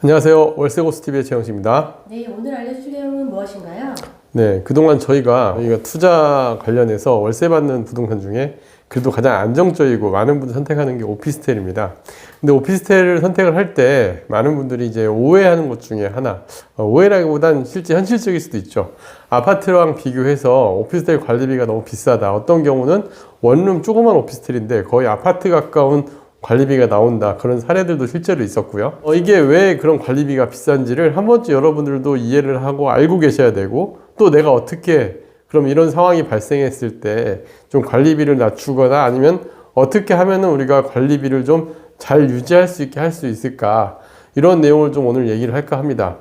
안녕하세요. 월세고스TV의 최영식입니다. 네, 오늘 알려주실 내용은 무엇인가요? 네, 그동안 저희가 투자 관련해서 월세 받는 부동산 중에 그래도 가장 안정적이고 많은 분들이 선택하는 게 오피스텔입니다. 근데 오피스텔을 선택을 할 때 많은 분들이 이제 오해하는 것 중에 하나, 오해라기보단 실제 현실적일 수도 있죠. 아파트랑 비교해서 오피스텔 관리비가 너무 비싸다. 어떤 경우는 원룸 조그만 오피스텔인데 거의 아파트 가까운 관리비가 나온다. 그런 사례들도 실제로 있었고요. 이게 왜 그런 관리비가 비싼지를 한 번쯤 여러분들도 이해를 하고 알고 계셔야 되고, 또 내가 어떻게 그럼 이런 상황이 발생했을 때 좀 관리비를 낮추거나 아니면 어떻게 하면은 우리가 관리비를 좀 잘 유지할 수 있게 할 수 있을까, 이런 내용을 좀 오늘 얘기를 할까 합니다.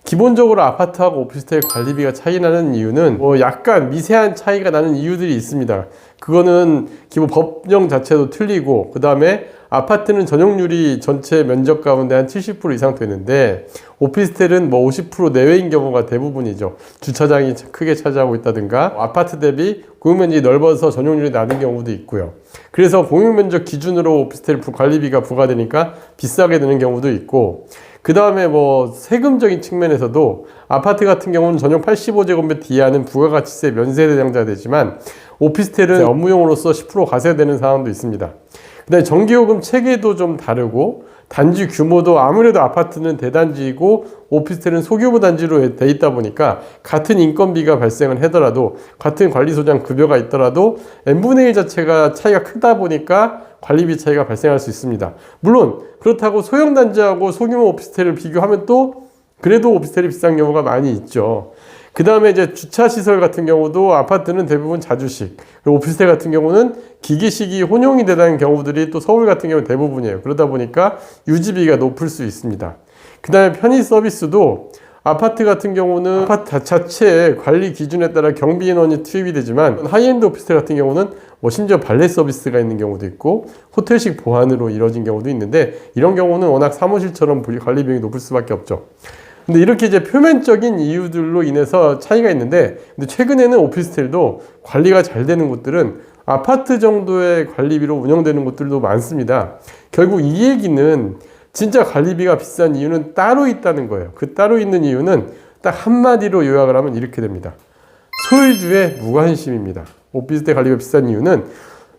기본적으로 아파트하고 오피스텔 관리비가 차이 나는 이유는 약간 미세한 차이가 나는 이유들이 있습니다. 그거는 기본 법령 자체도 틀리고, 그 다음에 아파트는 전용률이 전체 면적 가운데 한 70% 이상 되는데 오피스텔은 50% 내외인 경우가 대부분이죠. 주차장이 크게 차지하고 있다든가 아파트 대비 공용면적이 넓어서 전용률이 낮은 경우도 있고요. 그래서 공용면적 기준으로 오피스텔 관리비가 부과되니까 비싸게 되는 경우도 있고, 그 다음에 세금적인 측면에서도 아파트 같은 경우는 전용 85제곱미터 이하는 부가가치세 면세 대상자가 되지만 오피스텔은 업무용으로서 10% 과세되는 상황도 있습니다. 그 다음에 전기요금 체계도 좀 다르고, 단지 규모도 아무래도 아파트는 대단지이고 오피스텔은 소규모 단지로 돼 있다 보니까 같은 인건비가 발생을 하더라도, 같은 관리소장 급여가 있더라도 n분의 1 자체가 차이가 크다 보니까 관리비 차이가 발생할 수 있습니다. 물론 그렇다고 소형 단지하고 소규모 오피스텔을 비교하면 또 그래도 오피스텔이 비싼 경우가 많이 있죠. 그 다음에 이제 주차시설 같은 경우도 아파트는 대부분 자주식, 그리고 오피스텔 같은 경우는 기기식이 혼용이 되는 경우들이 또 서울 같은 경우는 대부분이에요. 그러다 보니까 유지비가 높을 수 있습니다. 그 다음에 편의 서비스도 아파트 같은 경우는 아파트 자체의 관리 기준에 따라 경비 인원이 투입이 되지만, 하이엔드 오피스텔 같은 경우는 심지어 발레 서비스가 있는 경우도 있고 호텔식 보안으로 이루어진 경우도 있는데, 이런 경우는 워낙 사무실처럼 관리 비용이 높을 수밖에 없죠. 근데 이렇게 이제 표면적인 이유들로 인해서 차이가 있는데, 근데 최근에는 오피스텔도 관리가 잘 되는 곳들은 아파트 정도의 관리비로 운영되는 곳들도 많습니다. 결국 이 얘기는 진짜 관리비가 비싼 이유는 따로 있다는 거예요. 그 따로 있는 이유는 딱 한마디로 요약을 하면 이렇게 됩니다. 소유주의 무관심입니다. 오피스텔 관리비가 비싼 이유는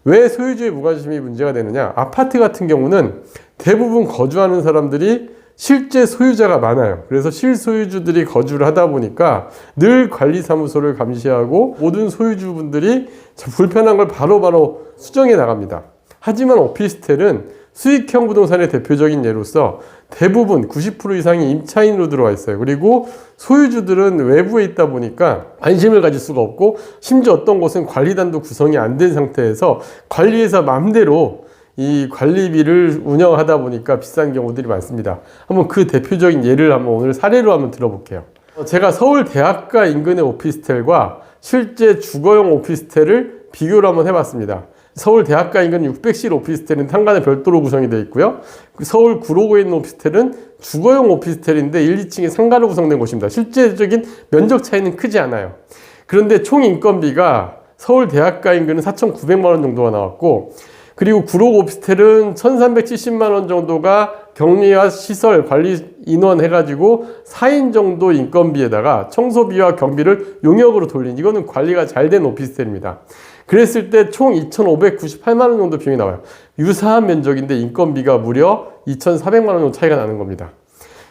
왜 소유주의 무관심이 문제가 되느냐? 아파트 같은 경우는 대부분 거주하는 사람들이 실제 소유자가 많아요. 그래서 실소유주들이 거주를 하다 보니까 늘 관리사무소를 감시하고 모든 소유주분들이 불편한 걸 바로바로 수정해 나갑니다. 하지만 오피스텔은 수익형 부동산의 대표적인 예로서 대부분 90% 이상이 임차인으로 들어와 있어요. 그리고 소유주들은 외부에 있다 보니까 관심을 가질 수가 없고, 심지어 어떤 곳은 관리단도 구성이 안 된 상태에서 관리회사 마음대로 이 관리비를 운영하다 보니까 비싼 경우들이 많습니다. 한번 그 대표적인 예를 오늘 사례로 한번 들어볼게요. 제가 서울 대학가 인근의 오피스텔과 실제 주거용 오피스텔을 비교를 한번 해봤습니다. 서울 대학가 인근 600실 오피스텔은 상가는 별도로 구성이 되어 있고요. 서울 구로구에 있는 오피스텔은 주거용 오피스텔인데 1, 2층이 상가로 구성된 곳입니다. 실제적인 면적 차이는 크지 않아요. 그런데 총 인건비가 서울 대학가 인근은 4,900만 원 정도가 나왔고, 그리고 구로구 오피스텔은 1,370만 원 정도가 격리와 시설 관리 인원 해가지고 4인 정도 인건비에다가 청소비와 경비를 용역으로 돌린, 이거는 관리가 잘 된 오피스텔입니다. 그랬을 때 총 2,598만 원 정도 비용이 나와요. 유사한 면적인데 인건비가 무려 2,400만 원 정도 차이가 나는 겁니다.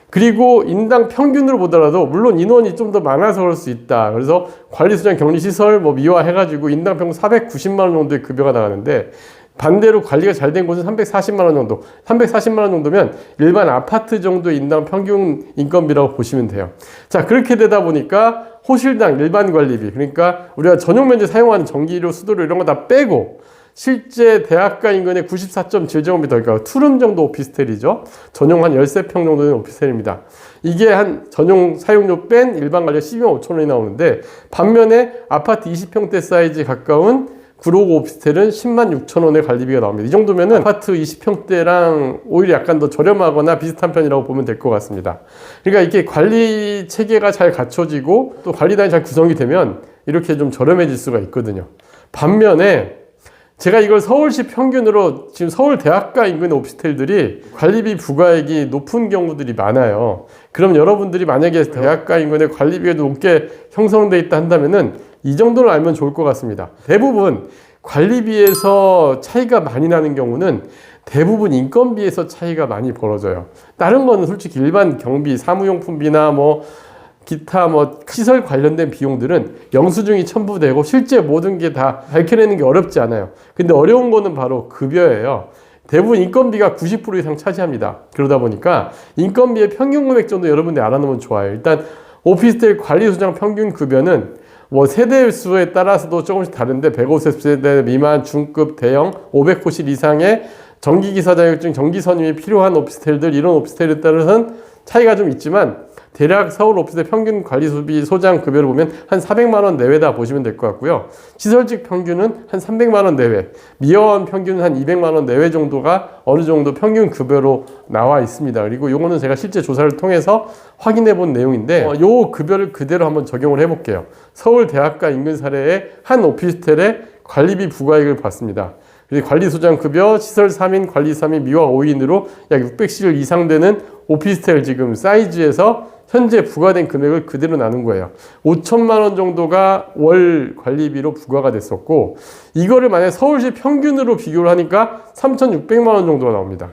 그리고 인당 평균으로 보더라도, 물론 인원이 좀 더 많아서 그럴 수 있다. 그래서 관리소장 격리시설 미화 해가지고 인당 평균 490만 원 정도의 급여가 나가는데, 반대로 관리가 잘 된 곳은 340만 원 정도, 340만 원 정도면 일반 아파트 정도의 인당 평균 인건비라고 보시면 돼요. 자, 그렇게 되다 보니까 호실당 일반 관리비, 그러니까 우리가 전용 면적 사용하는 전기료, 수도료 이런 거 다 빼고 실제 대학가 인근의 94.7제곱미터, 그러니까 투룸 정도 오피스텔이죠. 전용 한 13평 정도 되는 오피스텔입니다. 이게 한 전용 사용료 뺀 일반 관리가 12만 5천 원이 나오는데, 반면에 아파트 20평대 사이즈 가까운 구로구 오피스텔은 10만 6천 원의 관리비가 나옵니다. 이 정도면은 아파트 20평대랑 오히려 약간 더 저렴하거나 비슷한 편이라고 보면 될 것 같습니다. 그러니까 이렇게 관리 체계가 잘 갖춰지고 또 관리단이 잘 구성이 되면 이렇게 좀 저렴해질 수가 있거든요. 반면에 제가 이걸 서울시 평균으로 지금 서울 대학가 인근의 오피스텔들이 관리비 부과액이 높은 경우들이 많아요. 그럼 여러분들이 만약에 대학가 인근의 관리비가 높게 형성돼 있다 한다면은 이 정도는 알면 좋을 것 같습니다. 대부분 관리비에서 차이가 많이 나는 경우는 대부분 인건비에서 차이가 많이 벌어져요. 다른 거는 솔직히 일반 경비, 사무용품비나 뭐 기타 뭐 시설 관련된 비용들은 영수증이 첨부되고 실제 모든 게 다 밝혀내는 게 어렵지 않아요. 근데 어려운 거는 바로 급여예요. 대부분 인건비가 90% 이상 차지합니다. 그러다 보니까 인건비의 평균 금액 정도 여러분들이 알아놓으면 좋아요. 일단 오피스텔 관리소장 평균 급여는 뭐 세대 수에 따라서도 조금씩 다른데 150세대 미만, 중급, 대형, 500호실 이상의 전기기사 자격증, 전기선임이 필요한 오피스텔들, 이런 오피스텔에 따라서는 차이가 좀 있지만 대략 서울 오피스텔 평균 관리소비 소장 급여를 보면 한 400만 원 내외다 보시면 될 것 같고요. 시설직 평균은 한 300만 원 내외, 미화원 평균은 한 200만 원 내외 정도가 어느 정도 평균 급여로 나와 있습니다. 그리고 요거는 제가 실제 조사를 통해서 확인해 본 내용인데 요 급여를 그대로 한번 적용을 해 볼게요. 서울 대학가 인근 사례의 한 오피스텔의 관리비 부과액을 봤습니다. 관리소장 급여, 시설 3인, 관리 3인, 미화 5인으로 약 600실 이상 되는 오피스텔 지금 사이즈에서 현재 부과된 금액을 그대로 나눈 거예요. 5천만 원 정도가 월 관리비로 부과가 됐었고, 이거를 만약 서울시 평균으로 비교를 하니까 3,600만 원 정도가 나옵니다.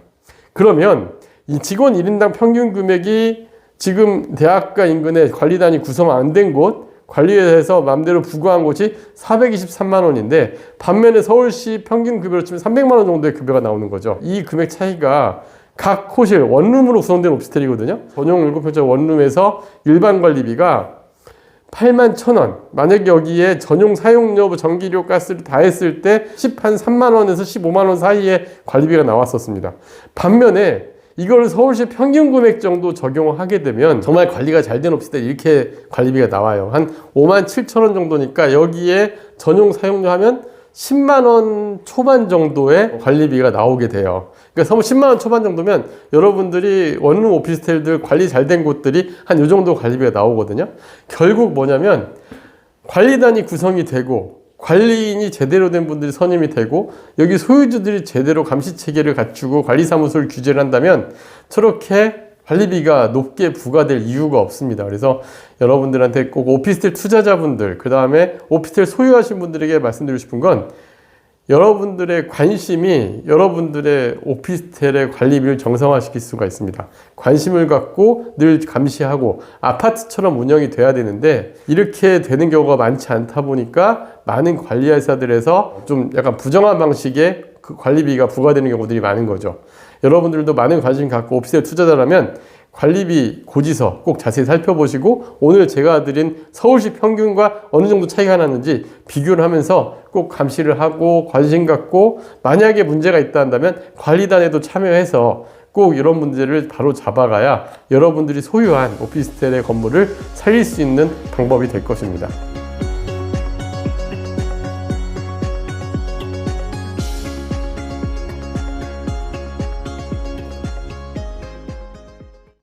그러면 이 직원 1인당 평균 금액이 지금 대학가 인근에 관리단이 구성 안 된 곳, 관리회사에서 마음대로 부과한 곳이 423만 원인데 반면에 서울시 평균 급여로 치면 300만 원 정도의 급여가 나오는 거죠. 이 금액 차이가 각 호실 원룸으로 구성된 오피스텔이거든요. 전용 7평짜리 원룸에서 일반 관리비가 8만 1,000원. 만약에 여기에 전용 사용료, 전기료, 가스를 다 했을 때 13만 원에서 15만 원 사이에 관리비가 나왔었습니다. 반면에 이걸 서울시 평균 금액 정도 적용을 하게 되면 정말 관리가 잘 된 오피스텔 이렇게 관리비가 나와요. 한 5만 7천 원 정도니까 여기에 전용 사용료 하면 10만 원 초반 정도의 관리비가 나오게 돼요. 그러니까 10만 원 초반 정도면 여러분들이 원룸 오피스텔들 관리 잘 된 곳들이 한 이 정도 관리비가 나오거든요. 결국 뭐냐면 관리단이 구성이 되고 관리인이 제대로 된 분들이 선임이 되고 여기 소유주들이 제대로 감시 체계를 갖추고 관리사무소를 규제를 한다면 저렇게 관리비가 높게 부과될 이유가 없습니다. 그래서 여러분들한테 꼭 오피스텔 투자자분들, 그 다음에 오피스텔 소유하신 분들에게 말씀드리고 싶은 건 여러분들의 관심이 여러분들의 오피스텔의 관리비를 정상화시킬 수가 있습니다. 관심을 갖고 늘 감시하고 아파트처럼 운영이 돼야 되는데 이렇게 되는 경우가 많지 않다 보니까 많은 관리회사들에서 좀 약간 부정한 방식의 그 관리비가 부과되는 경우들이 많은 거죠. 여러분들도 많은 관심 갖고 오피스텔 투자자라면 관리비 고지서 꼭 자세히 살펴보시고 오늘 제가 드린 서울시 평균과 어느 정도 차이가 나는지 비교를 하면서 꼭 감시를 하고 관심 갖고 만약에 문제가 있다 한다면 관리단에도 참여해서 꼭 이런 문제를 바로 잡아가야 여러분들이 소유한 오피스텔의 건물을 살릴 수 있는 방법이 될 것입니다.